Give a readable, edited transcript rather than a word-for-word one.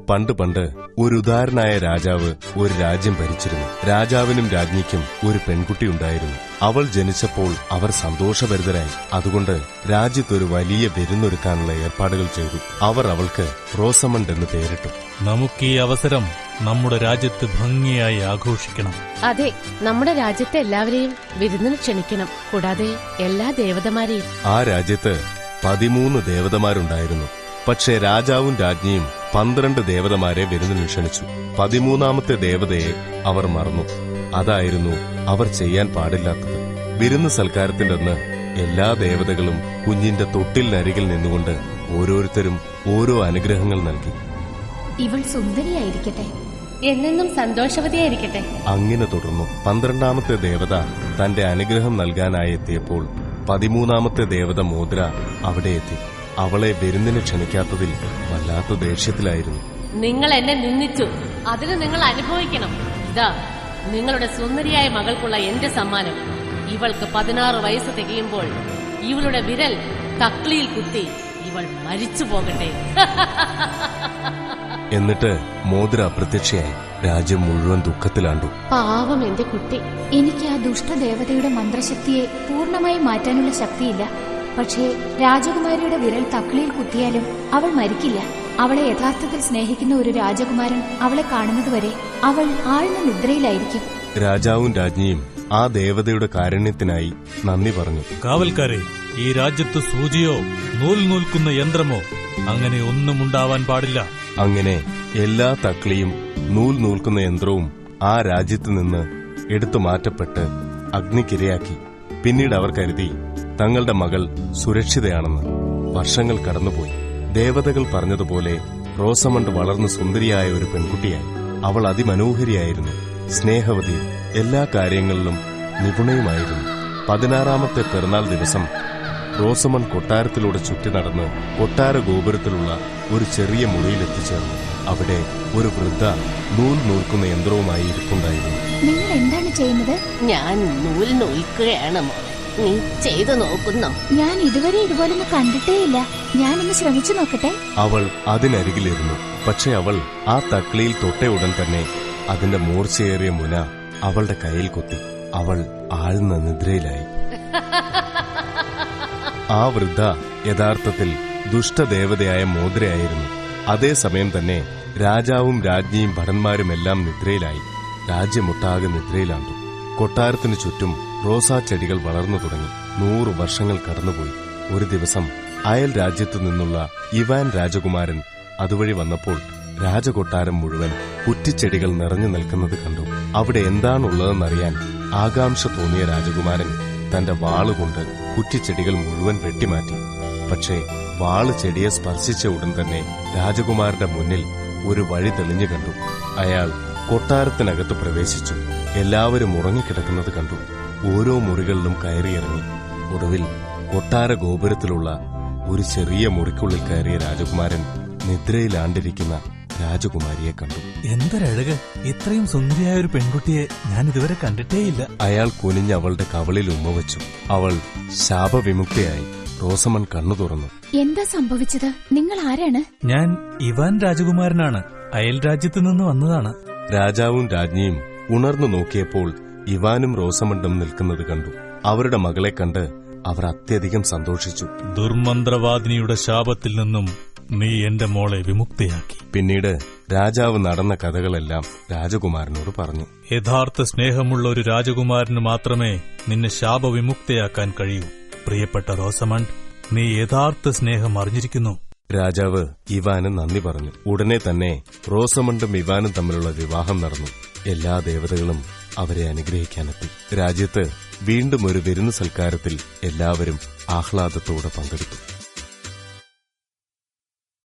പണ്ട് പണ്ട് ഒരു ഉദാരനായ രാജാവ് ഒരു രാജ്യം ഭരിച്ചിരുന്നു. രാജാവിനും രാജ്ഞിക്കും ഒരു പെൺകുട്ടി ഉണ്ടായിരുന്നു. അവൾ ജനിച്ചപ്പോൾ അവർ സന്തോഷഭരിതരായി. അതുകൊണ്ട് രാജ്യത്തൊരു വലിയ വിരുന്നൊരുക്കാനുള്ള ഏർപ്പാടുകൾ ചെയ്തു. അവർ അവൾക്ക് റോസമണ്ട് എന്ന് പേരിട്ടു. നമുക്ക് ഈ അവസരം നമ്മുടെ രാജ്യത്ത് ഭംഗിയായി ആഘോഷിക്കണം. അതെ, നമ്മുടെ രാജ്യത്തെ എല്ലാവരെയും വിരുന്നിന് ക്ഷണിക്കണം, കൂടാതെ എല്ലാ ദേവതമാരെയും. ആ രാജ്യത്ത് 13 ദേവതമാരുണ്ടായിരുന്നു. പക്ഷേ രാജാവും രാജ്ഞിയും 12 ദേവതമാരെ വിരുന്നിന് ക്ഷണിച്ചു. 13ാമത്തെ ദേവതയെ അവർ മറന്നു. അതായിരുന്നു അവർ ചെയ്യാൻ പാടില്ലാത്തത്. വിരുന്ന് സൽക്കാരത്തിന്റെ അന്ന് എല്ലാ ദേവതകളും കുഞ്ഞിന്റെ തൊട്ടിലിനരികിൽ നിന്നുകൊണ്ട് ഓരോരുത്തരും ഓരോ അനുഗ്രഹങ്ങൾ നൽകി. ഇവൾ സുന്ദരിയായിരിക്കട്ടെ, എന്നെന്നും സന്തോഷവതിയായിരിക്കട്ടെ. അങ്ങനെ തുടർന്നു. 12ാമത്തെ ദേവത തന്റെ അനുഗ്രഹം നൽകാനായി എത്തിയപ്പോൾ 13ാമത്തെ ദേവത മോദ്ര അവിടെ എത്തി. അവളെ വിരുന്നിന് ക്ഷണിക്കാത്തതിൽ വല്ലാത്ത ദേഷ്യത്തിലായിരുന്നു. നിങ്ങൾ എന്നെ നിന്ദിച്ചു, അതിന് നിങ്ങൾ അനുഭവിക്കണം. ഇതാ നിങ്ങളുടെ സുന്ദരിയായ മകൾക്കുള്ള എന്റെ സമ്മാനം. ഇവൾക്ക് 16 വയസ്സ് തികയുമ്പോൾ ഇവളുടെ വിരൽ തക്ലിയിൽ കുത്തി ഇവൾ മരിച്ചു പോകട്ടെ. എന്നിട്ട് മോദ്ര അപ്രത്യക്ഷയായി. രാജ്യം മുഴുവൻ ദുഃഖത്തിലാണ്ടു. പാവം എന്റെ കുട്ടി. എനിക്ക് ആ ദുഷ്ടദേവതയുടെ മന്ത്രശക്തിയെ പൂർണ്ണമായി മാറ്റാനുള്ള ശക്തിയില്ല. പക്ഷേ രാജകുമാരിയുടെ വിരൽ തക്ലിയിൽ കുത്തിയാലും അവൾ മരിക്കില്ല. അവളെ യഥാർത്ഥത്തിൽ സ്നേഹിക്കുന്ന ഒരു രാജകുമാരൻ അവളെ കാണുന്നതുവരെ അവൾ ആഴ്ന്ന നിദ്രയിലായിരിക്കും. രാജാവും രാജ്ഞിയും ആ ദേവതയുടെ കാരുണ്യത്തിനായി നന്ദി പറഞ്ഞു. കാവൽക്കാരെ, ഈ രാജ്യത്ത് സൂചിയോ നൂൽ നൂൽക്കുന്ന യന്ത്രമോ അങ്ങനെ ഒന്നും ഉണ്ടാവാൻ പാടില്ല. അങ്ങനെ എല്ലാ തക്ലിയും നൂൽ നൂൽക്കുന്ന യന്ത്രവും ആ രാജ്യത്തു നിന്ന് എടുത്തു മാറ്റപ്പെട്ട് അഗ്നിക്കിരയാക്കി. പിന്നീട് അവർ കരുതി തങ്ങളുടെ മകൾ സുരക്ഷിതയാണെന്ന്. വർഷങ്ങൾ കടന്നുപോയി. ദേവതകൾ പറഞ്ഞതുപോലെ റോസമണ്ട് വളർന്നു സുന്ദരിയായ ഒരു പെൺകുട്ടിയായി. അവൾ അതിമനോഹരിയായിരുന്നു, സ്നേഹവതി, എല്ലാ കാര്യങ്ങളിലും നിപുണയുമായിരുന്നു. 16ാമത്തെ പിറന്നാൾ ദിവസം റോസമണ്ട് കൊട്ടാരത്തിലൂടെ ചുറ്റി നടന്ന് കൊട്ടാര ഗോപുരത്തിലുള്ള ഒരു ചെറിയ മുറിയിലെത്തിച്ചേർന്നു. അവിടെ ഒരു വൃദ്ധ നൂൽ നൂൽക്കുന്ന യന്ത്രവുമായി ഇരിപ്പുണ്ടായിരുന്നു. നിങ്ങൾ എന്താണ് ചെയ്യുന്നത്? ഞാൻ നൂൽ നൂൽക്കുകയാണ് മോളെ. നീ ചെയ്തു നോക്കുന്നോ? ഞാൻ ഇതുവരെ ഇതുപോലൊന്നും കണ്ടിട്ടേയില്ല. ഞാനൊന്ന് ശ്രമിച്ചു നോക്കട്ടെ. അവൾ അതിനരികിലിരുന്നു. പക്ഷെ അവൾ ആ തക്ലിയിൽ തൊട്ട ഉടൻ തന്നെ അതിന്റെ മൂർച്ചയേറിയ മുന അവളുടെ കയ്യിൽ കുത്തി. അവൾ ആഴ്ന്ന നിദ്രയിലായി. ആ വൃദ്ധ യഥാർത്ഥത്തിൽ ദുഷ്ടദേവതയായ മോദ്രയായിരുന്നു. അതേസമയം തന്നെ രാജാവും രാജ്ഞിയും ഭടന്മാരുമെല്ലാം നിദ്രയിലായി. രാജ്യമൊട്ടാകെ നിദ്രയിലാണ്ടു. കൊട്ടാരത്തിനു ചുറ്റും റോസാ ചെടികൾ വളർന്നു തുടങ്ങി. 100 വർഷങ്ങൾ കടന്നുപോയി. ഒരു ദിവസം അയൽ രാജ്യത്തു നിന്നുള്ള ഇവാൻ രാജകുമാരൻ അതുവഴി വന്നപ്പോൾ രാജകൊട്ടാരം മുഴുവൻ കുറ്റിച്ചെടികൾ നിറഞ്ഞു നിൽക്കുന്നത് കണ്ടു. അവിടെ എന്താണുള്ളതെന്നറിയാൻ ആകാംക്ഷ തോന്നിയ രാജകുമാരൻ തന്റെ വാളുകൊണ്ട് കുറ്റിച്ചെടികൾ മുഴുവൻ വെട്ടിമാറ്റി. പക്ഷേ വാള് ചെടിയെ സ്പർശിച്ച ഉടൻ തന്നെ രാജകുമാരന്റെ മുന്നിൽ ഒരു വഴി തെളിഞ്ഞു കണ്ടു. അയാൾ കൊട്ടാരത്തിനകത്ത് പ്രവേശിച്ചു. എല്ലാവരും ഉറങ്ങിക്കിടക്കുന്നത് കണ്ടു. ഓരോ മുറികളിലും കയറിയിറങ്ങി. ഒടുവിൽ കൊട്ടാര ഗോപുരത്തിലുള്ള ഒരു ചെറിയ മുറിക്കുള്ളിൽ കയറിയ രാജകുമാരൻ നിദ്രയിലാണ്ടിരിക്കുന്ന രാജകുമാരിയെ കണ്ടു. എന്തൊരഴക്! ഇത്രയും സുന്ദരിയായ ഒരു പെൺകുട്ടിയെ ഞാൻ ഇതുവരെ കണ്ടിട്ടേയില്ല. അയാൾ കുനിഞ്ഞ് അവളുടെ കവളിൽ ഉമ്മവച്ചു. അവൾ ശാപവിമുക്തയായി. റോസമണ്ട് കണ്ണു തുറന്നു. എന്താ സംഭവിച്ചത്? നിങ്ങൾ ആരാണ്? ഞാൻ ഇവാൻ രാജകുമാരനാണ്. അയൽ രാജ്യത്തു നിന്ന് വന്നതാണ്. രാജാവും രാജ്ഞിയും ഉണർന്നു നോക്കിയപ്പോൾ ഇവാനും റോസമണ്ടും നിൽക്കുന്നത് കണ്ടു. അവരുടെ മകളെ കണ്ട് അവർ അത്യധികം സന്തോഷിച്ചു. ദുർമന്ത്രവാദിനിയുടെ ശാപത്തിൽ നിന്നും നീ എന്റെ മോളെ വിമുക്തയാക്കി. പിന്നീട് രാജാവ് നടന്ന കഥകളെല്ലാം രാജകുമാരനോട് പറഞ്ഞു. യഥാർത്ഥ സ്നേഹമുള്ള ഒരു രാജകുമാരന് മാത്രമേ നിന്നെ ശാപവിമുക്തയാക്കാൻ കഴിയൂ. പ്രിയപ്പെട്ട റോസമണ്ട്, നീ യഥാർത്ഥ സ്നേഹം അറിഞ്ഞിരിക്കുന്നു. രാജാവ് ഇവാന് നന്ദി പറഞ്ഞു. ഉടനെ തന്നെ റോസമണ്ടും ഇവാനും തമ്മിലുള്ള വിവാഹം നടന്നു. എല്ലാ ദേവതകളും അവരെ അനുഗ്രഹിക്കാനെത്തി. രാജ്യത്ത് വീണ്ടും ഒരു വിരുന്ന് സൽക്കാരത്തിൽ എല്ലാവരും ആഹ്ലാദത്തോടെ പങ്കെടുത്തു.